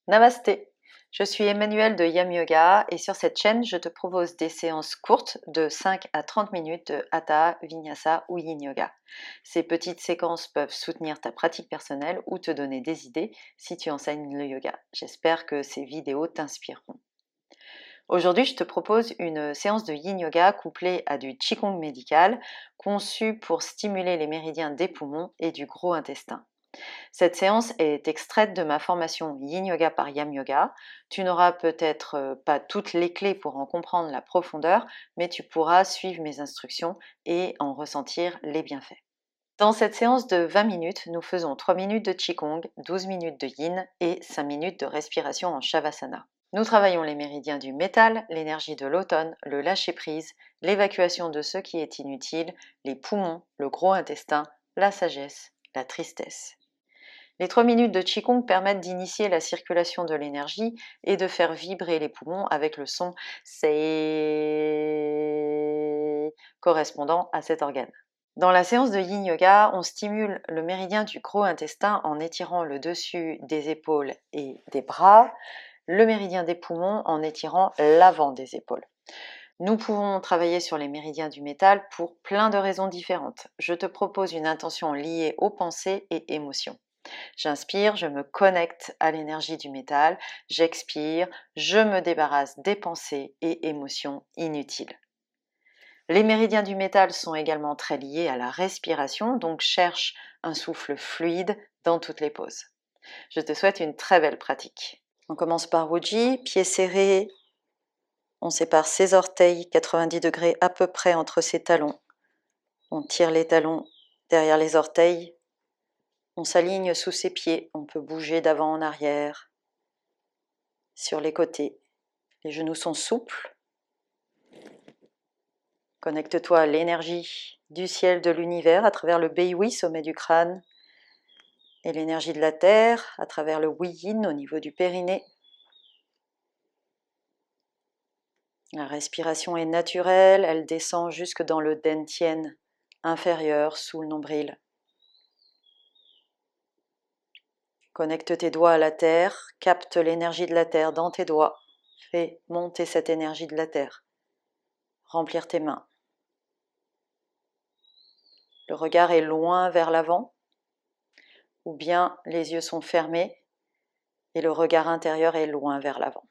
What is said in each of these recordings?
Namasté, je suis Emmanuelle de Yam Yoga et sur cette chaîne, je te propose des séances courtes de 5 à 30 minutes de Hatha, Vinyasa ou Yin Yoga. Ces petites séquences peuvent soutenir ta pratique personnelle ou te donner des idées si tu enseignes le yoga. J'espère que ces vidéos t'inspireront. Aujourd'hui, je te propose une séance de Yin Yoga couplée à du Qigong médical, conçue pour stimuler les méridiens des poumons et du gros intestin. Cette séance est extraite de ma formation Yin Yoga par Yam Yoga. Tu n'auras peut-être pas toutes les clés pour en comprendre la profondeur, mais tu pourras suivre mes instructions et en ressentir les bienfaits. Dans cette séance de 20 minutes, nous faisons 3 minutes de Qigong, 12 minutes de Yin et 5 minutes de respiration en Shavasana. Nous travaillons les méridiens du métal, l'énergie de l'automne, le lâcher-prise, l'évacuation de ce qui est inutile, les poumons, le gros intestin, la sagesse, la tristesse. Les 3 minutes de Qigong permettent d'initier la circulation de l'énergie et de faire vibrer les poumons avec le son C correspondant à cet organe. Dans la séance de Yin Yoga, on stimule le méridien du gros intestin en étirant le dessus des épaules et des bras, le méridien des poumons en étirant l'avant des épaules. Nous pouvons travailler sur les méridiens du métal pour plein de raisons différentes. Je te propose une intention liée aux pensées et émotions. J'inspire, je me connecte à l'énergie du métal, j'expire, je me débarrasse des pensées et émotions inutiles. Les méridiens du métal sont également très liés à la respiration, donc cherche un souffle fluide dans toutes les poses. Je te souhaite une très belle pratique. On commence par Ujjayi, pieds serrés, on sépare ses orteils 90 degrés à peu près entre ses talons. On tire les talons derrière les orteils. On s'aligne sous ses pieds, on peut bouger d'avant en arrière, sur les côtés. Les genoux sont souples. Connecte-toi à l'énergie du ciel, de l'univers, à travers le Beihui, sommet du crâne, et l'énergie de la terre, à travers le Yin, au niveau du périnée. La respiration est naturelle, elle descend jusque dans le Dantian inférieur, sous le nombril. Connecte tes doigts à la terre, capte l'énergie de la terre dans tes doigts. Fais monter cette énergie de la terre. Remplir tes mains. Le regard est loin vers l'avant, ou bien les yeux sont fermés et le regard intérieur est loin vers l'avant.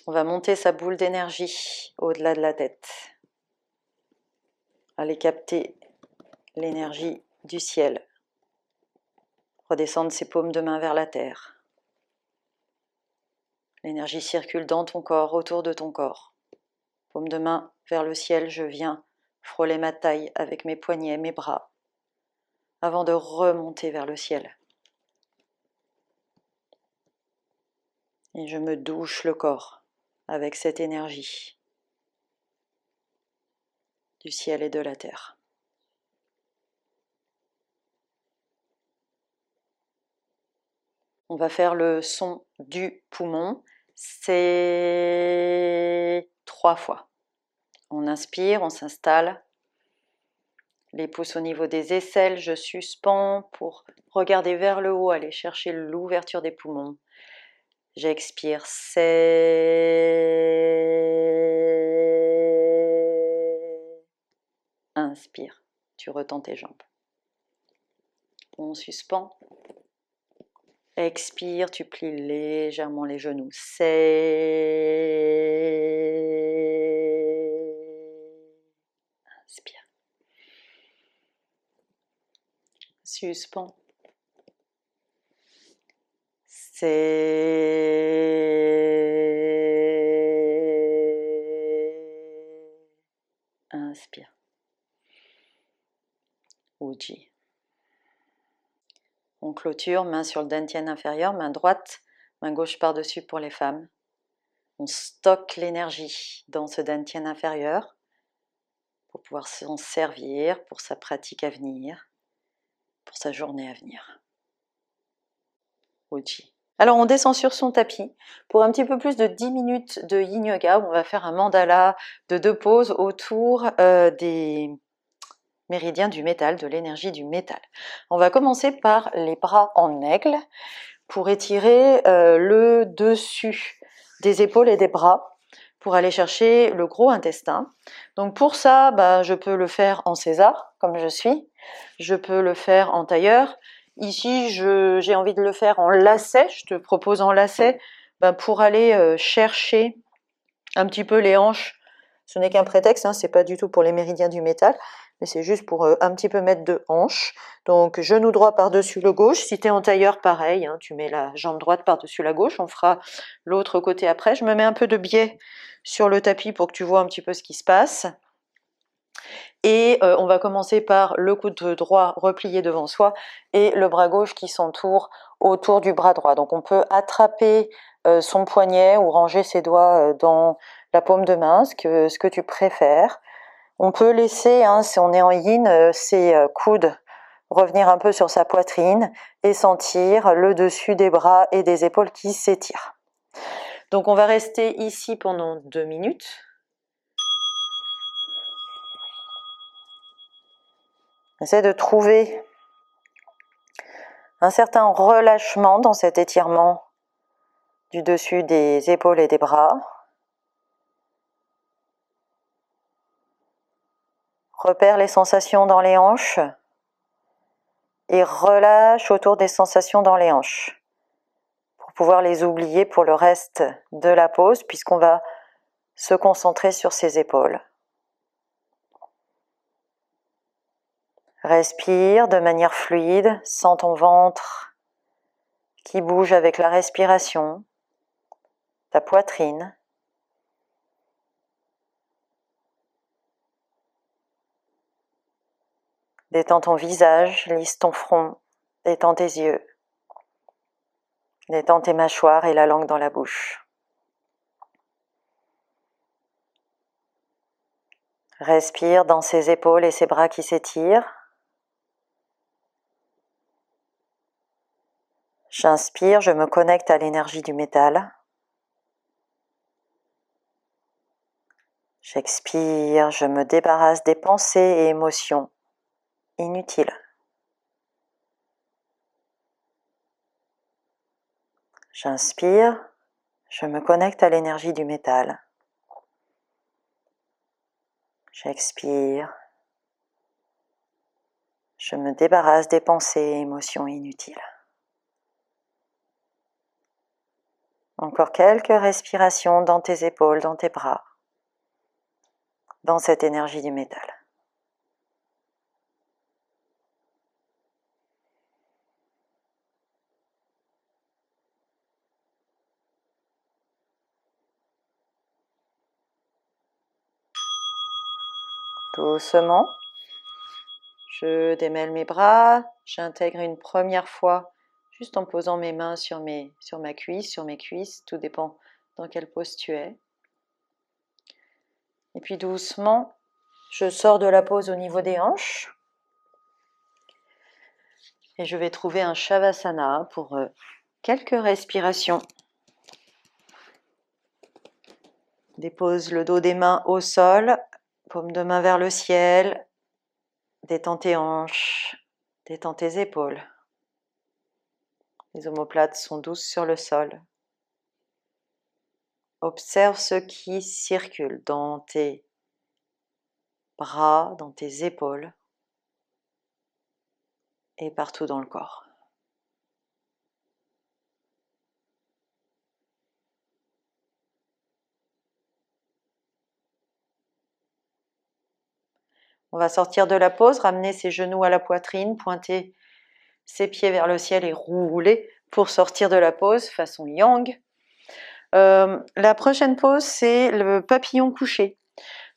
On va monter sa boule d'énergie au-delà de la tête. Aller capter l'énergie du ciel. Redescendre ses paumes de main vers la terre. L'énergie circule dans ton corps, autour de ton corps. Paume de main vers le ciel, je viens frôler ma taille avec mes poignets, mes bras, avant de remonter vers le ciel. Et je me douche le corps avec cette énergie du ciel et de la terre. On va faire le son du poumon, c'est 3 fois. On inspire, on s'installe, les pouces au niveau des aisselles, je suspends pour regarder vers le haut, aller chercher l'ouverture des poumons. J'expire, c'est... Inspire, tu retends tes jambes. On suspend. Expire, tu plies légèrement les genoux. C'est... Inspire. Suspends. C'est... Inspire. Ujjayi. On clôture, main sur le dantian inférieur, main droite, main gauche par-dessus pour les femmes. On stocke l'énergie dans ce dantian inférieur pour pouvoir s'en servir pour sa pratique à venir, pour sa journée à venir. Ujjayi. Alors on descend sur son tapis pour un petit peu plus de 10 minutes de Yin Yoga où on va faire un mandala de 2 poses autour des méridiens du métal, de l'énergie du métal. On va commencer par les bras en aigle. pour étirer le dessus des épaules et des bras pour aller chercher le gros intestin. Donc pour ça, je peux le faire en César, comme je suis. Je peux le faire en tailleur. Ici, j'ai envie de le faire en lacet. Je te propose en lacet pour aller chercher un petit peu les hanches. Ce n'est qu'un prétexte, c'est pas du tout pour les méridiens du métal, mais c'est juste pour un petit peu mettre de hanche. Donc genou droit par-dessus le gauche. Si tu es en tailleur, pareil, tu mets la jambe droite par-dessus la gauche. On fera l'autre côté après. Je me mets un peu de biais sur le tapis pour que tu vois un petit peu ce qui se passe. Et on va commencer par le coude droit replié devant soi et le bras gauche qui s'entoure autour du bras droit. Donc on peut attraper son poignet ou ranger ses doigts dans la paume de main, ce que tu préfères. On peut laisser, si on est en yin, ses coudes revenir un peu sur sa poitrine et sentir le dessus des bras et des épaules qui s'étirent. Donc on va rester ici pendant 2 minutes. Essaie de trouver un certain relâchement dans cet étirement du dessus des épaules et des bras. Repère les sensations dans les hanches et relâche autour des sensations dans les hanches pour pouvoir les oublier pour le reste de la pause puisqu'on va se concentrer sur ses épaules. Respire de manière fluide, sens ton ventre qui bouge avec la respiration, ta poitrine. Détends ton visage, lisse ton front, détends tes yeux, détends tes mâchoires et la langue dans la bouche. Respire dans ses épaules et ses bras qui s'étirent. J'inspire, je me connecte à l'énergie du métal. J'expire, je me débarrasse des pensées et émotions inutiles. J'inspire, je me connecte à l'énergie du métal. J'expire, je me débarrasse des pensées et émotions inutiles. Encore quelques respirations dans tes épaules, dans tes bras, dans cette énergie du métal. Doucement, je démêle mes bras, j'intègre une première fois juste en posant mes mains sur ma cuisse, sur mes cuisses, tout dépend dans quelle pose tu es. Et puis doucement, je sors de la pose au niveau des hanches et je vais trouver un Shavasana pour quelques respirations. Dépose le dos des mains au sol, paume de main vers le ciel, détends tes hanches, détends tes épaules. Les omoplates sont douces sur le sol. Observe ce qui circule dans tes bras, dans tes épaules et partout dans le corps. On va sortir de la pose, ramener ses genoux à la poitrine, pointer ses pieds vers le ciel et rouler pour sortir de la pose façon yang. La prochaine pose, c'est le papillon couché.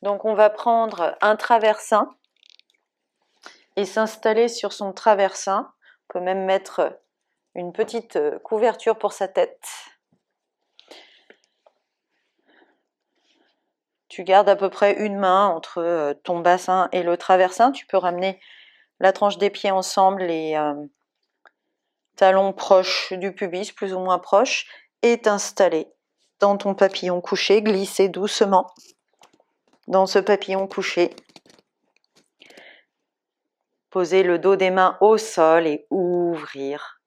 Donc on va prendre un traversin et s'installer sur son traversin. On peut même mettre une petite couverture pour sa tête. Tu gardes à peu près une main entre ton bassin et le traversin. Tu peux ramener la tranche des pieds ensemble, les talons proches du pubis, plus ou moins proches, et t'installer dans ton papillon couché, glisser doucement dans ce papillon couché. Poser le dos des mains au sol et ouvrir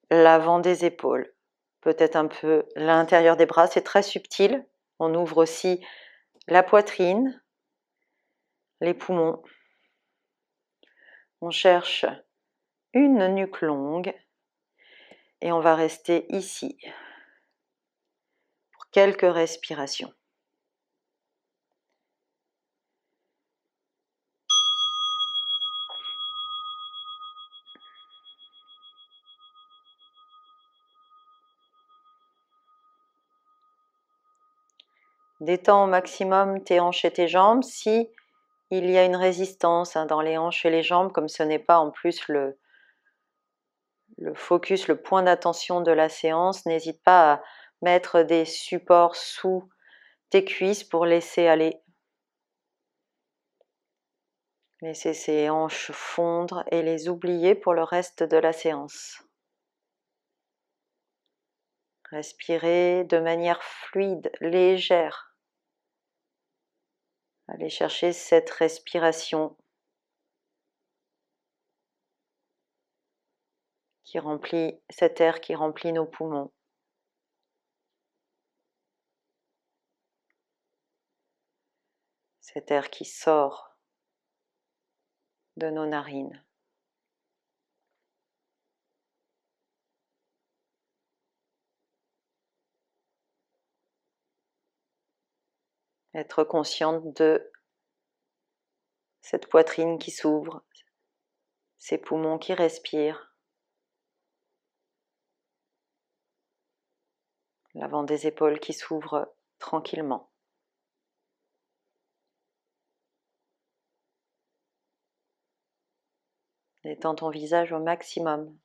l'avant des épaules, peut-être un peu l'intérieur des bras, c'est très subtil. On ouvre aussi la poitrine, les poumons. On cherche une nuque longue et on va rester ici pour quelques respirations. Détends au maximum tes hanches et tes jambes. Si il y a une résistance dans les hanches et les jambes, comme ce n'est pas en plus le focus, le point d'attention de la séance, n'hésite pas à mettre des supports sous tes cuisses pour laisser aller. Laisser ces hanches fondre et les oublier pour le reste de la séance. Respirez de manière fluide, légère. Allez chercher cette respiration qui remplit, cet air qui remplit nos poumons. Cet air qui sort de nos narines. Être consciente de cette poitrine qui s'ouvre, ces poumons qui respirent, l'avant des épaules qui s'ouvre tranquillement. Détends ton visage au maximum.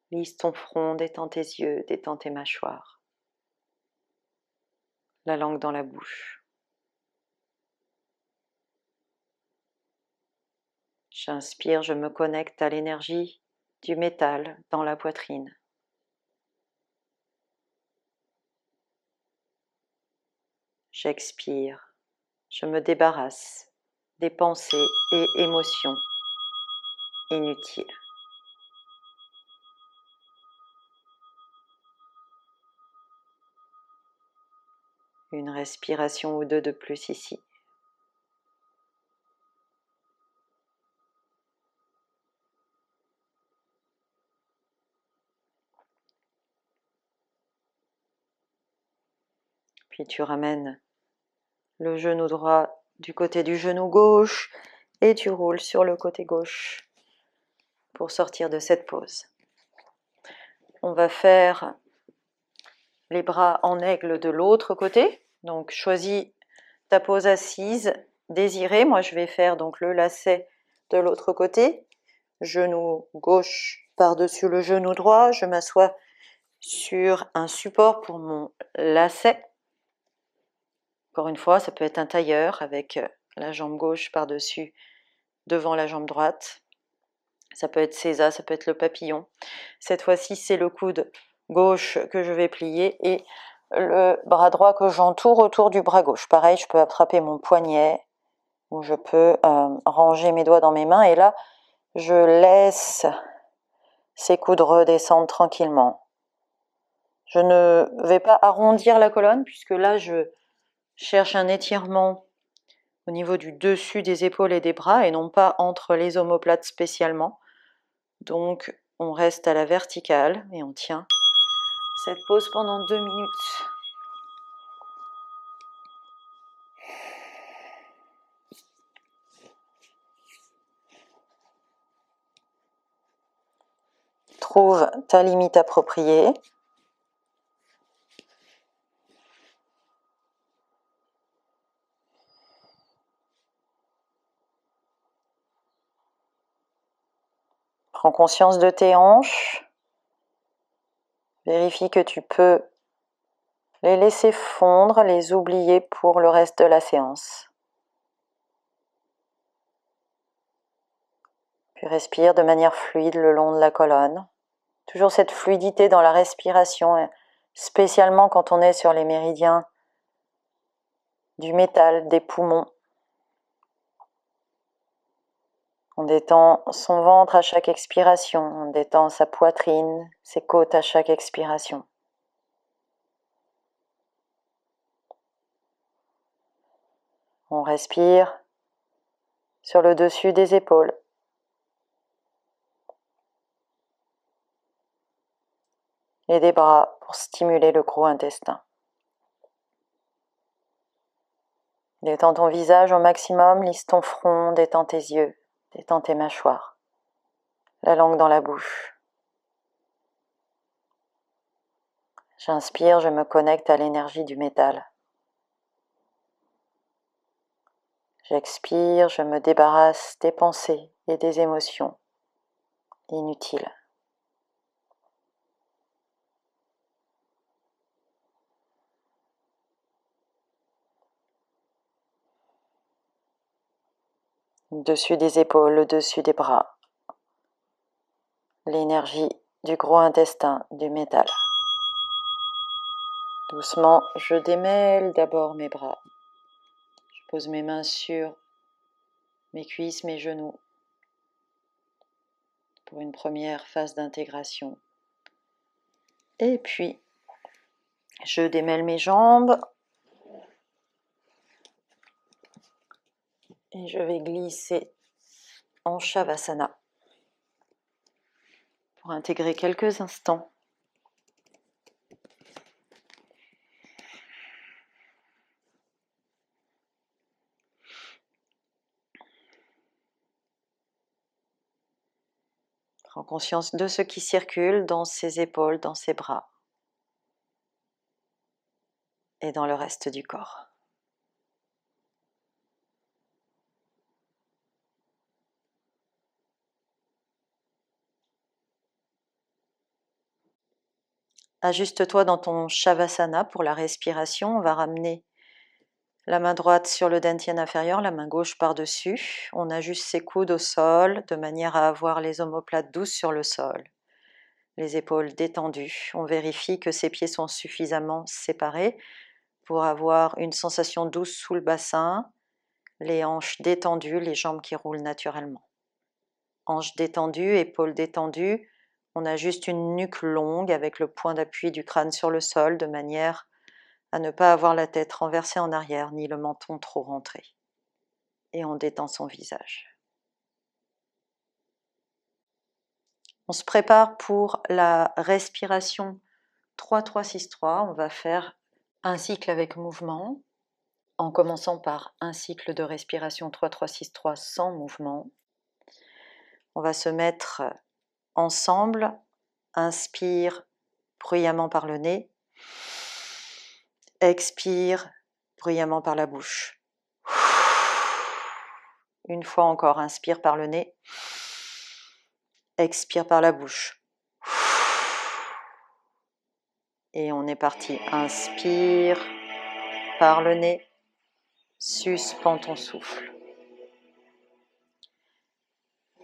Lisse ton front, détends tes yeux, détends tes mâchoires. La langue dans la bouche. J'inspire, je me connecte à l'énergie du métal dans la poitrine. J'expire, je me débarrasse des pensées et émotions inutiles. Une respiration ou deux de plus ici. Puis tu ramènes le genou droit du côté du genou gauche et tu roules sur le côté gauche pour sortir de cette pose. On va faire les bras en aigle de l'autre côté. Donc choisis ta pose assise désirée. Moi je vais faire donc le lacet de l'autre côté. Genou gauche par-dessus le genou droit. Je m'assois sur un support pour mon lacet. Encore une fois, ça peut être un tailleur avec la jambe gauche par-dessus, devant la jambe droite. Ça peut être César, ça peut être le papillon. Cette fois-ci, c'est le coude gauche que je vais plier et le bras droit que j'entoure autour du bras gauche. Pareil, je peux attraper mon poignet ou je peux ranger mes doigts dans mes mains et là, je laisse ces coudes redescendre tranquillement. Je ne vais pas arrondir la colonne puisque là, je cherche un étirement au niveau du dessus des épaules et des bras et non pas entre les omoplates spécialement. Donc, on reste à la verticale et on tient cette pose pendant 2 minutes. Trouve ta limite appropriée. Prends conscience de tes hanches. Vérifie que tu peux les laisser fondre, les oublier pour le reste de la séance. Puis respire de manière fluide le long de la colonne. Toujours cette fluidité dans la respiration, spécialement quand on est sur les méridiens du métal, des poumons. On détend son ventre à chaque expiration, on détend sa poitrine, ses côtes à chaque expiration. On respire sur le dessus des épaules. Et des bras pour stimuler le gros intestin. Détends ton visage au maximum, lisse ton front, détends tes yeux, détends tes mâchoires. La langue dans la bouche. J'inspire, je me connecte à l'énergie du métal. J'expire, je me débarrasse des pensées et des émotions inutiles. Dessus des épaules, le dessus des bras. L'énergie du gros intestin, du métal. Doucement, je démêle d'abord mes bras. Je pose mes mains sur mes cuisses, mes genoux, pour une première phase d'intégration. Et puis, je démêle mes jambes et je vais glisser en Shavasana pour intégrer quelques instants. Prends conscience de ce qui circule dans ses épaules, dans ses bras et dans le reste du corps. Ajuste-toi dans ton Shavasana pour la respiration. On va ramener la main droite sur le dantian inférieur, la main gauche par-dessus. On ajuste ses coudes au sol de manière à avoir les omoplates douces sur le sol. Les épaules détendues. On vérifie que ses pieds sont suffisamment séparés pour avoir une sensation douce sous le bassin, les hanches détendues, les jambes qui roulent naturellement. Hanches détendues, épaules détendues. On a juste une nuque longue avec le point d'appui du crâne sur le sol de manière à ne pas avoir la tête renversée en arrière ni le menton trop rentré. Et on détend son visage. On se prépare pour la respiration 3-3-6-3. On va faire un cycle avec mouvement, en commençant par un cycle de respiration 3-3-6-3 sans mouvement. On va se mettre ensemble. Inspire bruyamment par le nez. Expire bruyamment par la bouche. Une fois encore, inspire par le nez. Expire par la bouche. Et on est parti. Inspire par le nez. Suspends ton souffle.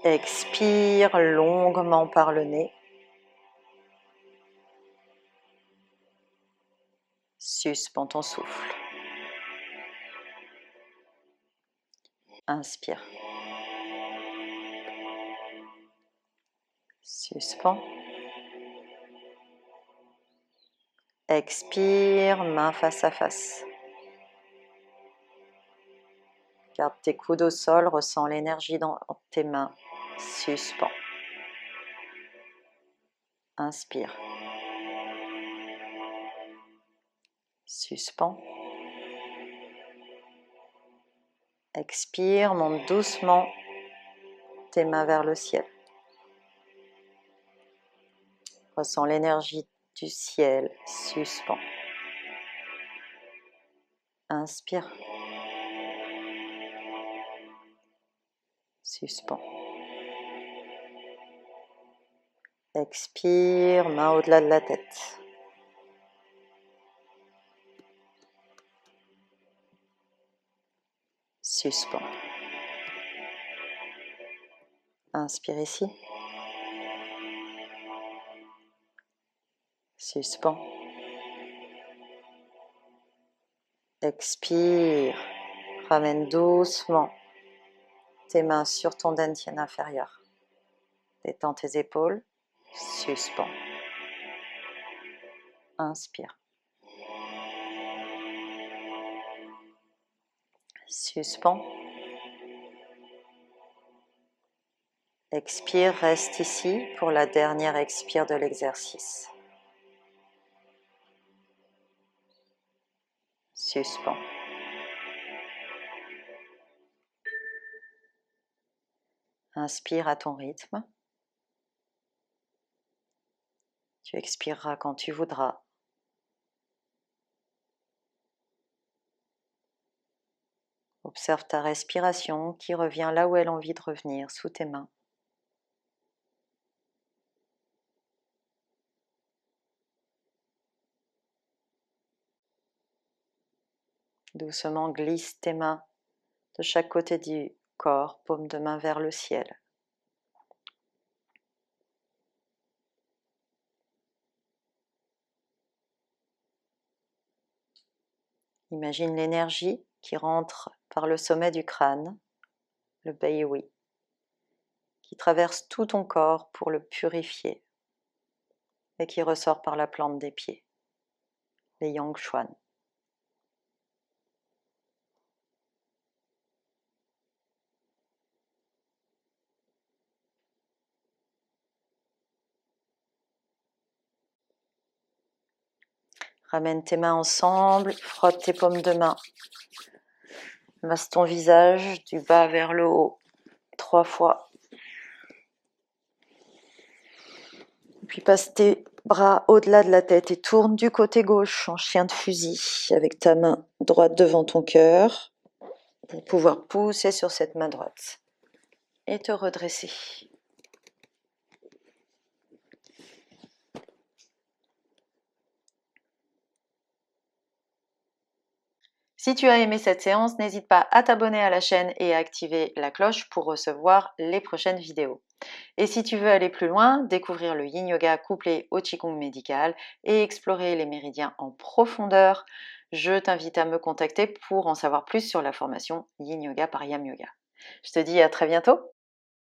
Expire longuement par le nez. Suspends ton souffle. Inspire. Suspends. Expire, main face à face. Garde tes coudes au sol, ressens l'énergie dans tes mains. Suspends. Inspire. Suspends. Expire, monte doucement tes mains vers le ciel. Ressens l'énergie du ciel. Suspends. Inspire. Suspends. Expire, main au-delà de la tête. Suspends. Inspire ici. Suspends. Expire. Ramène doucement tes mains sur ton dantian inférieur. Détends tes épaules, suspends. Inspire. Suspends. Expire, reste ici pour la dernière expire de l'exercice. Suspends. Inspire à ton rythme. Tu expireras quand tu voudras. Observe ta respiration qui revient là où elle a envie de revenir, sous tes mains. Doucement glisse tes mains de chaque côté du corps, paume de main vers le ciel. Imagine l'énergie qui rentre par le sommet du crâne, le Beihui, qui traverse tout ton corps pour le purifier et qui ressort par la plante des pieds, les Yang Chuan. Ramène tes mains ensemble, frotte tes paumes de main. Masse ton visage du bas vers le haut, 3 fois. Puis passe tes bras au-delà de la tête et tourne du côté gauche en chien de fusil avec ta main droite devant ton cœur pour pouvoir pousser sur cette main droite et te redresser. Si tu as aimé cette séance, n'hésite pas à t'abonner à la chaîne et à activer la cloche pour recevoir les prochaines vidéos. Et si tu veux aller plus loin, découvrir le Yin Yoga couplé au Qigong médical et explorer les méridiens en profondeur, je t'invite à me contacter pour en savoir plus sur la formation Yin Yoga par Yam Yoga. Je te dis à très bientôt.